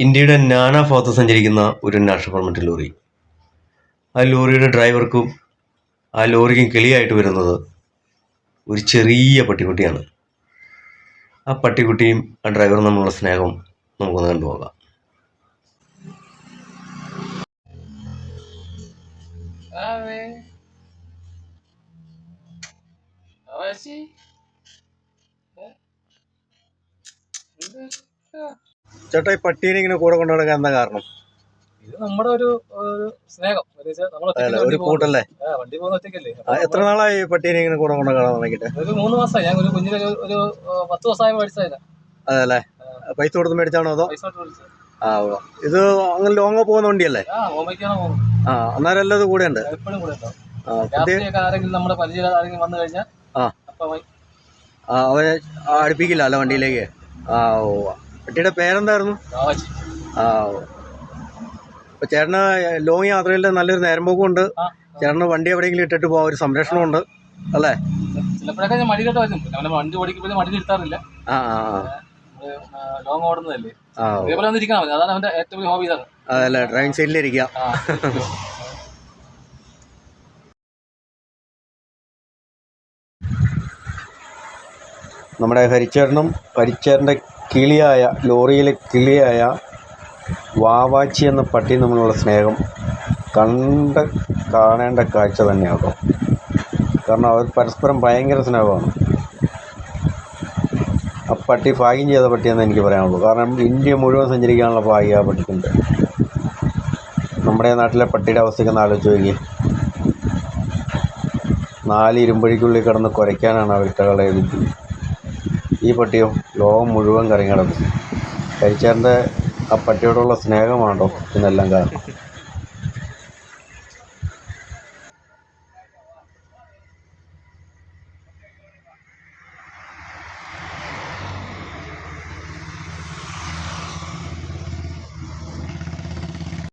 ഇന്ത്യയുടെ നാനാഭാഗത്ത് സഞ്ചരിക്കുന്ന ഒരു നാഷണൽ പെർമിറ്റ് ലോറി. ആ ലോറിയുടെ ഡ്രൈവർക്കും ആ ലോറിക്കും കിളിയായിട്ട് വരുന്നത് ഒരു ചെറിയ പട്ടിക്കുട്ടിയാണ്. ആ പട്ടിക്കുട്ടിയും ആ ഡ്രൈവറും തമ്മിലുള്ള സ്നേഹം നമുക്കൊന്ന് കണ്ടുപോകാം. ചേട്ടാ, ഈ പട്ടീനെ ഇങ്ങനെ കൂടെ കൊണ്ടു നടക്കാൻ എന്താ കാരണം? ഇത് നമ്മുടെ ഒരു സ്നേഹം. ഒരു കൂട്ടല്ലേ? വണ്ടി പോകുന്ന ഒറ്റയ്ക്കല്ലേ. എത്ര നാളായി പട്ടീനെ ഇങ്ങനെ കൂടെ കൊണ്ടു നടക്കാൻ തുടങ്ങിയിട്ട്? ഒരു 3 മാസമായി. ഞാൻ ഒരു കുഞ്ഞിന് ഒരു 10 ദിവസമായി മേടിച്ചതല്ല. അതല്ലേ, പൈസ കൊടുത്ത് മേടിച്ചാണോ അതോ? പൈസ കൊടുത്ത് മേടിച്ചത്. ഇത് അങ്ങനെ ലോങ്ങ് പോകുന്ന വണ്ടിയല്ലേ? ഓമയ്ക്കാണ് പോകുന്നത്. അന്നേരം എല്ലാം ഇത് കൂടെ ഉണ്ട്. എപ്പോഴും കൂടെ ഉണ്ടാവും. രാത്രിയൊക്കെ ആരെങ്കിലും നമ്മുടെ പരിചയം ആരെങ്കിലും വന്നു കഴിഞ്ഞാൽ അവരെ അടുപ്പിക്കില്ല അല്ല വണ്ടിയിലേക്ക്. പട്ടിയുടെ പേരെന്തായിരുന്നു? അപ്പൊ ചേട്ടന് ലോങ് യാത്രയിൽ നല്ലൊരു നേരമ്പോക്കും ഉണ്ട്. ചേട്ടന് വണ്ടി എവിടെയെങ്കിലും ഇട്ടിട്ട് പോകാൻ ഒരു സംരക്ഷണമുണ്ട് അല്ലേ? ചിലപ്പോഴൊക്കെ ഞാൻ മടിയിലോട്ട് വരും. വണ്ടി ഓടിക്കുമ്പോൾ മടി നിർത്താറില്ല. ലോങ് ഓടുന്നതല്ലേ, അതേപോലെ വന്നിരിക്കാൻ മതി. അതാണ് അവന്റെ ഏറ്റവും വലിയ ഹോബി. ഇതാണ്. അതല്ലേ, ഡ്രൈവിംഗ് സൈഡിലിരിക്കാം. നമ്മുടെ ഹരിച്ചേട്ടൻ്റെ കിളിയായ, ലോറിയിലെ കിളിയായ വാവാച്ചി എന്ന പട്ടിയും തമ്മിലുള്ള സ്നേഹം കാണേണ്ട കാഴ്ച തന്നെയാകും. കാരണം അവർ പരസ്പരം ഭയങ്കര സ്നേഹമാണ്. ആ പട്ടി ഭാഗ്യം ചെയ്ത പട്ടിയെന്ന് എനിക്ക് പറയാനുള്ളൂ. കാരണം ഇന്ത്യ മുഴുവൻ സഞ്ചരിക്കാനുള്ള ഭാഗ്യം ആ പട്ടിക്കുണ്ട്. നമ്മുടെ നാട്ടിലെ പട്ടിയുടെ അവസ്ഥയ്ക്കൊന്ന് ആലോചിച്ച് നോക്കി. 4 ഇരുമ്പഴിക്കുള്ളിൽ കിടന്ന് കുരയ്ക്കാനാണ് അവരുടെ വിധി. ഈ പട്ടിയോ ലോകം മുഴുവൻ കറങ്ങി കിടക്കും. ഹരിച്ചേട്ടൻ്റെ ആ പട്ടിയോടുള്ള സ്നേഹമാണോ ഇന്നെല്ലാം കാരണം.